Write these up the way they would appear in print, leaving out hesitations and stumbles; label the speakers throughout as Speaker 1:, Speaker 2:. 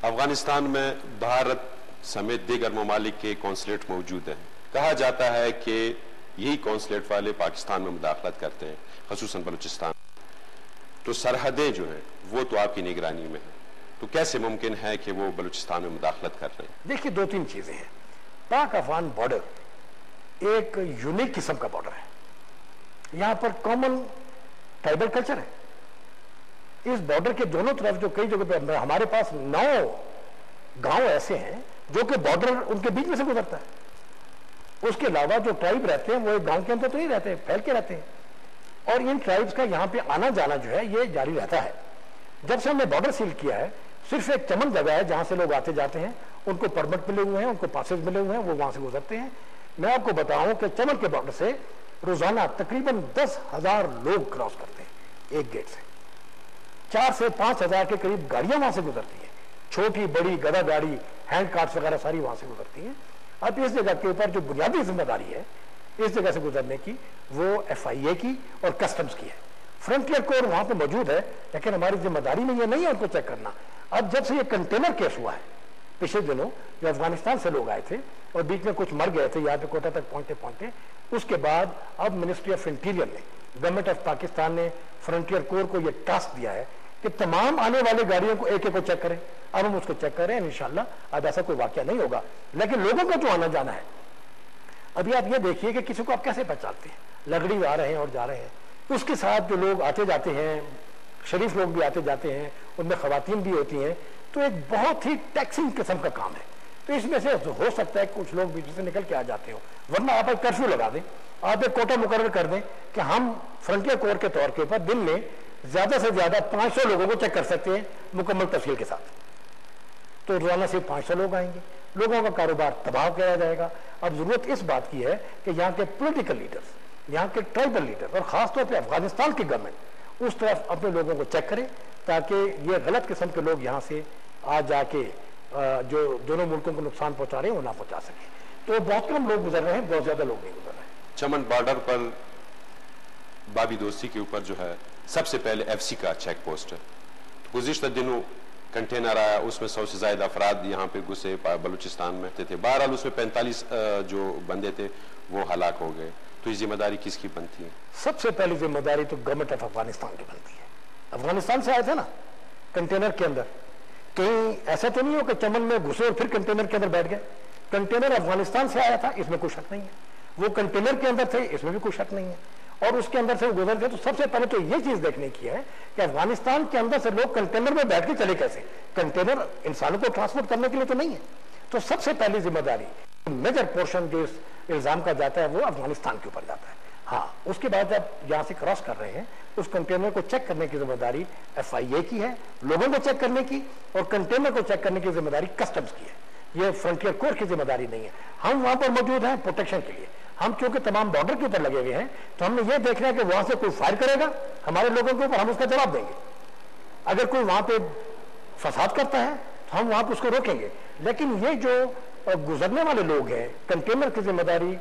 Speaker 1: अफगानिस्तान में भारत समेत दीगर ममालिक के कौंसलेट मौजूद हैं। कहा जाता है कि यही कौंसलेट वाले पाकिस्तान में मुदाखलत करते हैं, खसूसन बलूचिस्तान। तो सरहदें जो हैं वो तो आपकी निगरानी में है, तो कैसे मुमकिन है कि वो बलूचिस्तान में मुदाखलत कर रहे हैं?
Speaker 2: देखिए, दो तीन चीजें हैं। पाक अफगान बॉर्डर एक यूनिक किस्म का बॉर्डर है। यहां पर कॉमन ट्राइबल कल्चर है। इस बॉर्डर के दोनों तरफ जो कई जगह पे हमारे पास 9 गांव ऐसे हैं जो कि बॉर्डर उनके बीच में से गुजरता है। उसके अलावा जो ट्राइब रहते हैं वो एक गांव के अंदर तो नहीं रहते, फैल के रहते हैं, और इन ट्राइब्स का यहाँ पे आना जाना जो है ये जारी रहता है। जब से हमने बॉर्डर सील किया है, सिर्फ एक चमन जगह है जहां से लोग आते जाते हैं, उनको परमिट मिले हुए हैं, उनको पासेज मिले हुए हैं, वो वहां से गुजरते हैं। मैं आपको बताऊं कि चमन के बॉर्डर से रोजाना तकरीबन 10,000 लोग क्रॉस करते हैं एक गेट से। 4 से 5,000 के करीब गाड़ियां वहां से गुजरती हैं, छोटी बड़ी गधा गाड़ी, हैंड कार्ट्स वगैरह सारी वहां से गुजरती हैं। अब इस जगह के ऊपर जो बुनियादी जिम्मेदारी है इस जगह से गुजरने की, वो FIA की और कस्टम्स की है। फ्रंटियर कोर वहां पे मौजूद है, लेकिन हमारी जिम्मेदारी में ये नहीं है उनको चेक करना। अब जब से ये कंटेनर केस हुआ है पिछले दिनों, जो अफगानिस्तान से लोग आए थे और बीच में कुछ मर गए थे यहाँ पे कोटा तक पहुंचते पहुंचते, उसके बाद अब मिनिस्ट्री ऑफ इंटीरियर ने, गवर्नमेंट ऑफ पाकिस्तान ने फ्रंटियर कोर को यह टास्क दिया है कि तमाम आने वाली गाड़ियों को एक एक को चेक करें। अब हम उसको चेक कर रहे हैं, इंशाल्लाह अब ऐसा कोई वाकया नहीं होगा। लेकिन लोगों का जो आना जाना है, अभी आप ये देखिए कि किसी को आप कैसे पहचानते हैं, लगड़ी आ रहे हैं और जा रहे हैं, उसके साथ जो लोग आते जाते हैं, शरीफ लोग भी आते जाते हैं, उनमें खवातीन भी होती हैं, तो एक बहुत ही टैक्सिंग किस्म का काम है। तो इसमें से हो सकता है कुछ लोग बीच से निकल के आ जाते हो, वरना आप एक कर्फ्यू लगा दें, आप एक कोटा मुकर्रर कर दें कि हम फ्रंटियर कोर के तौर के ऊपर दिन में ज्यादा से ज्यादा 500 लोगों को चेक कर सकते हैं मुकम्मल तफसील के साथ। तो रोजाना सिर्फ 500 लोग आएंगे, लोगों का कारोबार तबाह किया जाएगा। अब जरूरत इस बात की है कि यहाँ के पॉलिटिकल लीडर्स, यहाँ के ट्राइबल लीडर और खासतौर पर अफगानिस्तान की गवर्नमेंट उस तरफ अपने लोगों को चेक करे, ताकि ये गलत किस्म के लोग यहाँ से आ जाके जो दोनों मुल्कों को नुकसान पहुंचा रहे हैं वो ना पहुंचा सके। तो बहुत कम लोग गुजर रहे हैं, बहुत ज्यादा लोग नहीं गुजर रहे हैं।
Speaker 1: चमन बॉर्डर पर बाबी दोस्ती के ऊपर जो है सबसे पहले FC का चेक पोस्ट है। गुज़िश्ता दिनों कंटेनर आया, उसमें 100 से ज्यादा अफराद यहाँ पे घुसे, बलूचिस्तान में थे। बहरहाल उसमें 45 जो बंदे थे वो हलाक हो गए। तो ये जिम्मेदारी किसकी बनती है?
Speaker 2: सबसे पहली जिम्मेदारी तो गवर्नमेंट ऑफ अफगानिस्तान की बनती है। अफगानिस्तान से आए थे ना कंटेनर के अंदर, कहीं ऐसा तो नहीं हो कि चमन में घुसे और फिर कंटेनर के अंदर बैठ गए। कंटेनर अफगानिस्तान से आया था, इसमें कोई शक नहीं है। वो कंटेनर के अंदर थे, इसमें भी कोई शक नहीं है, और उसके अंदर से गुजर गए। तो सबसे पहले तो ये चीज देखने की है कि अफगानिस्तान के अंदर से लोग कंटेनर में बैठ के चले कैसे। कंटेनर इंसानों को ट्रांसपोर्ट करने के लिए तो नहीं है। तो सबसे पहली जिम्मेदारी, मेजर पोर्शन जो इस इल्जाम का जाता है वो अफगानिस्तान के ऊपर जाता है। हाँ, उसके बाद जब यहाँ से क्रॉस कर रहे हैं, उस कंटेनर को चेक करने की जिम्मेदारी FIA की है, लोगों को चेक करने की, और कंटेनर को चेक करने की जिम्मेदारी कस्टम्स की है। ये फ्रंटियर कोर की जिम्मेदारी नहीं है। हम वहां पर मौजूद हैं प्रोटेक्शन के लिए। हम क्योंकि तमाम बॉर्डर के ऊपर लगे हुए हैं, तो हमने ये देखना है कि वहां से कोई फायर करेगा हमारे लोगों के ऊपर, हम उसका जवाब देंगे। अगर कोई वहां पे फसाद करता है तो हम वहां पर उसको रोकेंगे। लेकिन ये जो गुजरने वाले लोग हैं, कंटेनर की जिम्मेदारी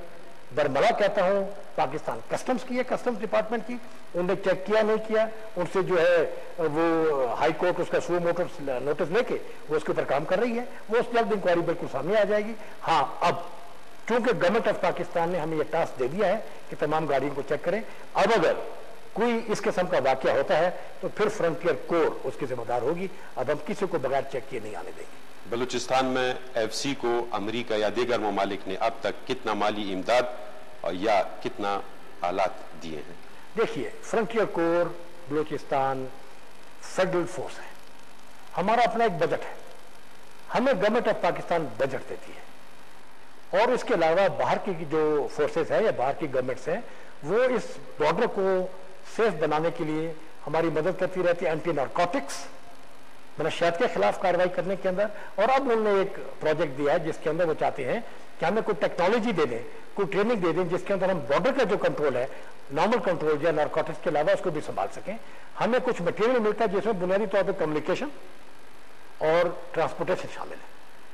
Speaker 2: बरमला कहता हूं पाकिस्तान कस्टम्स की है, कस्टम्स डिपार्टमेंट की। उन्होंने चेक किया नहीं किया, उनसे जो है वो हाई कोर्ट उसका सू मोटर नोटिस लेके वो उसके ऊपर काम कर रही है। वो उस जल्द इंक्वायरी बिल्कुल सामने आ जाएगी। हाँ, अब चूंकि गवर्नमेंट ऑफ पाकिस्तान ने हमें यह टास्क दे दिया है कि तमाम गाड़ियों को चेक करें, अब अगर कोई इस किस्म का वाकया होता है तो फिर फ्रंटियर कोर उसकी जिम्मेदार होगी। अब हम किसी को बगैर चेक किए नहीं आने देंगे।
Speaker 1: बलूचिस्तान में FC को अमेरिका या दीगर ममालिक ने अब तक कितना माली इमदाद या कितना आलात दिए हैं?
Speaker 2: देखिए, frontier core Balochistan federal force है, हमारा अपना एक बजट है, हमें गवर्नमेंट ऑफ पाकिस्तान बजट देती है, और इसके अलावा बाहर की जो फोर्सेस है या बाहर की गवर्नमेंट्स हैं वो इस बॉर्डर को सेफ बनाने के लिए हमारी मदद करती रहती है। एंटी नारकोटिक्स, मनशियात के खिलाफ कार्रवाई करने के अंदर। और अब उन्होंने एक प्रोजेक्ट दिया है जिसके अंदर वो चाहते हैं कि हमें कोई टेक्नोलॉजी दे दें, कोई ट्रेनिंग दे दें, जिसके अंदर हम बॉर्डर का जो कंट्रोल है, नॉर्मल कंट्रोल या नारकोटिक्स के अलावा उसको भी संभाल सकें। हमें कुछ मटेरियल मिलता है जिसमें बुनियादी तौर पर कम्युनिकेशन और ट्रांसपोर्टेशन शामिल है,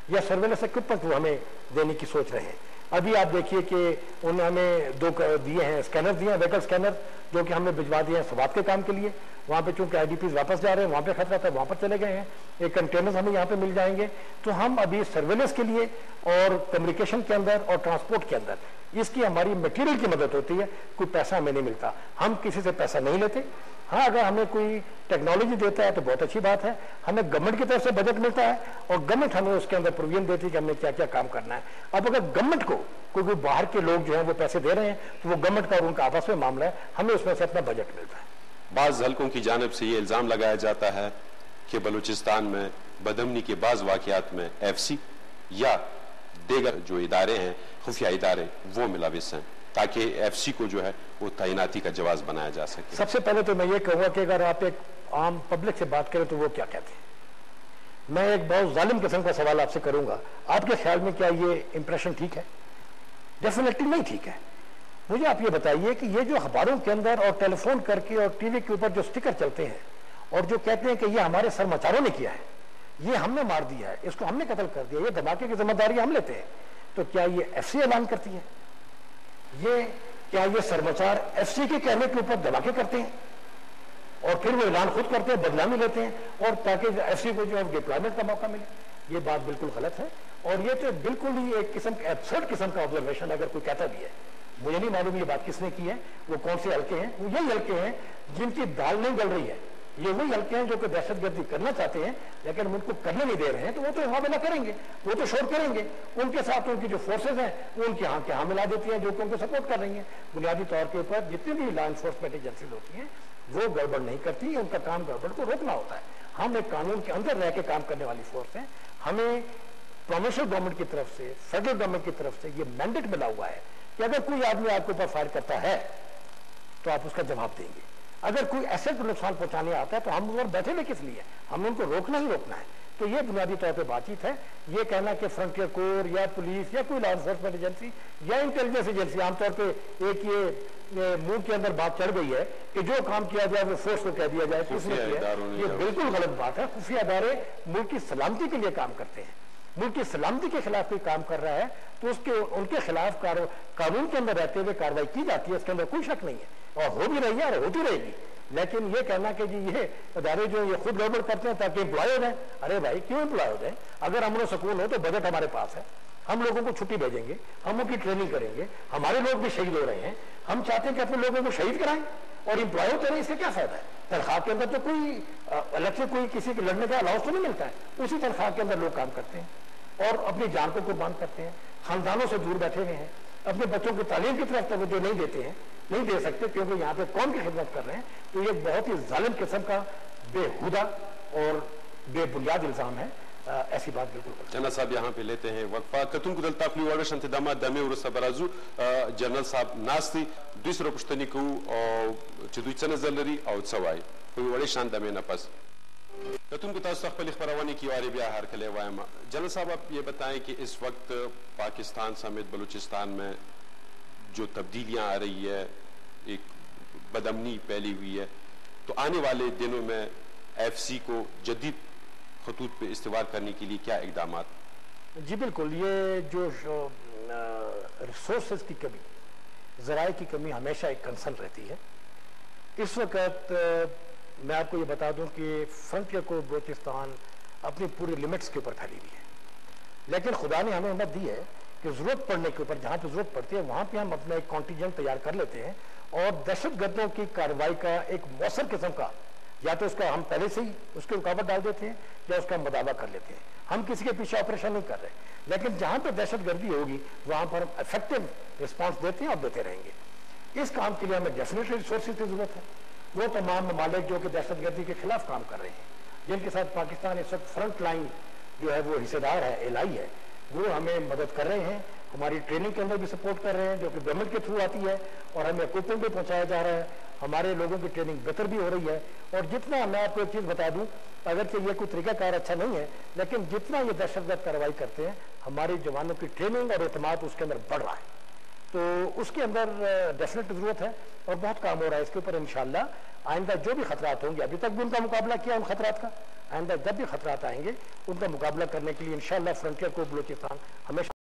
Speaker 2: या सर्वेलेंस इक्विपमेंट वो हमें देने की सोच रहे हैं। अभी आप देखिए कि उन्होंने हमें 2 दिए हैं, स्कैनर दिए हैं, व्हीकल स्कैनर, जो कि हमने भिजवा दिए हैं स्वात के काम के लिए। वहाँ पे चूंकि आईडीपीज वापस जा रहे हैं, वहाँ पे खतरा था, वहाँ पर चले गए हैं। एक कंटेनर्स हमें यहाँ पे मिल जाएंगे। तो हम अभी सर्वेलेंस के लिए और कम्युनिकेशन के अंदर और ट्रांसपोर्ट के अंदर इसकी हमारी मटेरियल की मदद होती है। कोई पैसा हमें नहीं मिलता, हम किसी से पैसा नहीं लेते। हाँ, अगर हमें कोई टेक्नोलॉजी देता है तो बहुत अच्छी बात है। हमें गवर्नमेंट की तरफ से बजट मिलता है और गवर्नमेंट हमें उसके अंदर प्रोविजन देती है कि हमें क्या क्या काम करना है। अब अगर गवर्नमेंट को कोई बाहर के लोग जो है वो पैसे दे रहे हैं तो वो गवर्नमेंट का और उनका आपस में मामला है, हमें उसमें से अपना बजट मिलता है।
Speaker 1: बाज़ हलकों की जानिब से ये इल्ज़ाम लगाया जाता है कि बलूचिस्तान में बदअमनी के बाज़ वाक़यात में एफसी या दीगर जो इदारे हैं, खुफिया इदारे, वो मुलविस हैं, ताकि एफसी को जो है वो तैनाती का जवाब बनाया जा सके।
Speaker 2: सबसे पहले तो मैं ये कहूँगा कि अगर आप एक आम पब्लिक से बात करें तो वो क्या कहते हैं। मैं एक बहुत जालिम किस्म का सवाल आपसे करूंगा, आपके ख्याल में क्या ये इंप्रेशन ठीक है? डेफिनेटली नहीं ठीक है। मुझे आप ये बताइए कि ये जो अखबारों के अंदर और टेलीफोन करके और टीवी के ऊपर जो स्टिकर चलते हैं और जो कहते हैं कि ये हमारे सरमाचारों ने किया है, ये हमने मार दिया है, इसको हमने कत्ल कर दिया, ये धमाके की जिम्मेदारी हम लेते हैं, तो क्या ये एफसी ऐलान करती है? क्या ये सरमाचार एफसी के कहने के ऊपर धमाके करते हैं और फिर वो ऐलान खुद करते हैं, बदनामी लेते हैं और ताकि एफसी को जो है डिप्लॉयमेंट का मौका मिले? ये बात बिल्कुल गलत है और ये तो बिल्कुल ही एक किस्म का एब्सर्ड किस्म का ऑब्जर्वेशन अगर कोई कहता भी है। मुझे नहीं मालूम ये बात किसने की है, वो कौन से हल्के हैं। वो यही हल्के हैं जिनकी दाल नहीं गल रही है, ये वही हल्के हैं जो कि दहशतगर्दी करना चाहते हैं लेकिन उनको करने नहीं दे रहे हैं, तो वो तो हमला करेंगे, वो तो शोर करेंगे। उनके साथ उनकी जो फोर्सेज हैं वो उनके यहाँ के यहाँ मिला देती हैं जो कि उनको सपोर्ट कर रही हैं। बुनियादी तौर के ऊपर जितनी भी लॉ एनफोर्समेंट एजेंसीज होती हैं वो गड़बड़ नहीं करती, उनका काम गड़बड़ को रोकना होता है। हम एक कानून के अंदर रह के काम करने वाली फोर्स है। हमें प्रोविंशियल गवर्नमेंट की तरफ से, फेडरल गवर्नमेंट की तरफ से ये मैंडेट मिला हुआ है कि अगर कोई आदमी आपके ऊपर फायर करता है तो आप उसका जवाब देंगे। अगर कोई एसेट को नुकसान पहुंचाने आता है तो हम उधर बैठे हुए किस लिए? हमें उनको रोकना ही रोकना है। तो ये बुनियादी तौर पे बातचीत है। ये कहना कि फ्रंटियर कोर या पुलिस या कोई लॉ एनफोर्समेंट एजेंसी या इंटेलिजेंस एजेंसी, आमतौर पे एक ये मुंह के अंदर बात चढ़ गई है कि जो काम किया जाए वो फोर्स को कह दिया जाए, किसने किया, ये बिल्कुल गलत बात है। खुफिया अदारे मुल्क की सलामती के लिए काम करते हैं। मुल्क की सलामती के खिलाफ कोई काम कर रहा है तो उनके खिलाफ कानून के अंदर रहते हुए कार्रवाई की जाती है, इसके अंदर कोई शक नहीं है और हो भी रही है और होती रहेगी। लेकिन ये कहना कि जी ये अदारे जो ये खुद गड़बड़ करते हैं ताकि एम्प्लॉय हो जाए, अरे भाई क्यों एम्प्लॉय हो जाए? अगर अमन सुकून हो तो बजट हमारे पास है, हम लोगों को छुट्टी भेजेंगे, हम उनकी ट्रेनिंग करेंगे, हमारे लोग भी शहीद हो रहे हैं, हम चाहते हैं कि अपने लोगों को शहीद कराएं और एम्प्लॉय होते रहे, इससे क्या फायदा है? तनख्वाह के अंदर तो कोई अलग से कोई किसी के लड़ने का अलाउंस तो नहीं मिलता है, उसी तनख्वाह के अंदर लोग काम करते हैं और अपनी जान को कुर्बान करते हैं, खानदानों से दूर बैठे हुए हैं, अपने बच्चों की तालीम की तरफ तवज्जो नहीं देते हैं, नहीं दे सकते क्योंकि यहाँ पे कौम की खिदमत कर रहे हैं। तो ये बहुत ही जालिम किस्म का बेहुदा और बेबुनियाद इल्जाम है। ऐसी बात बिल्कुल
Speaker 1: जनरल साहब यहाँ पे लेते हैं वक्फा कतुन गुदल ताफली वाले शंत दामा दमे उरसा बराजू जनरल साहब नास्ती दूसरा पुश्तनी को और चिदुचन जलरी और सवाई कोई बड़े शान दमे न पस कतुन को तास तख्पल खबरवानी की वारी ब्याह हर कले वायमा। जनरल साहब आप ये बताएं कि इस वक्त पाकिस्तान समेत बलूचिस्तान में जो तब्दीलियां आ रही है, एक बदअमनी फैली हुई है, तो आने वाले दिनों में एफसी को जदीद खतूत पे इस्तेमाल करने के लिए क्या इकदाम?
Speaker 2: जी बिल्कुल, ये जो रिसोर्सेज की कमी, ज़राए की कमी हमेशा एक कंसर्न रहती है। इस वक्त मैं आपको ये बता दूं कि फ्रंटियर को बलूचिस्तान अपनी पूरी लिमिट्स के ऊपर फैली हुई है, लेकिन खुदा ने हमें हिम्मत दी है कि जरूरत पड़ने के ऊपर, जहां पर जरूरत पड़ती है वहां पे हम अपना एक कॉन्टीजेंट तैयार कर लेते हैं और दहशतगर्दों की कार्रवाई का एक मौसर किस्म का, या तो उसका हम पहले से ही उसकी रुकावट डाल देते हैं या उसका मुदावा कर लेते हैं। हम किसी के पीछे ऑपरेशन नहीं कर रहे, लेकिन जहां पर दहशतगर्दी होगी वहां पर हम इफेक्टिव रिस्पॉन्स देते हैं और देते रहेंगे। इस काम के लिए हमें डेफिनेटली रिसोर्सेज की जरूरत है। वो तमाम ममालिक जो कि दहशतगर्दी के खिलाफ काम कर रहे हैं, जिनके साथ पाकिस्तान इस वक्त फ्रंट लाइन जो है वो हिस्सेदार है, एलाई है, वो हमें मदद कर रहे हैं, हमारी ट्रेनिंग के अंदर भी सपोर्ट कर रहे हैं जो कि गवर्नमेंट के थ्रू आती है और हमें इक्विपमेंट भी पहुंचाया जा रहा है, हमारे लोगों की ट्रेनिंग बेहतर भी हो रही है। और जितना, मैं आपको एक चीज बता दूं, अगरचे ये कोई तरीकाकार अच्छा नहीं है, लेकिन जितना ये दहशतगर्द कार्रवाई करते हैं हमारे जवानों की ट्रेनिंग और एतमाद उसके अंदर बढ़ रहा है, तो उसके अंदर डेफिनेट जरूरत है और बहुत काम हो रहा है इसके ऊपर। इंशाल्लाह आइंदा जो भी खतरात होंगे, अभी तक भी उनका मुकाबला किया उन खतरात का, आइंदा जब भी खतरात आएंगे उनका मुकाबला करने के लिए इंशाल्लाह फ्रंटियर को बलूचिस्तान हमेशा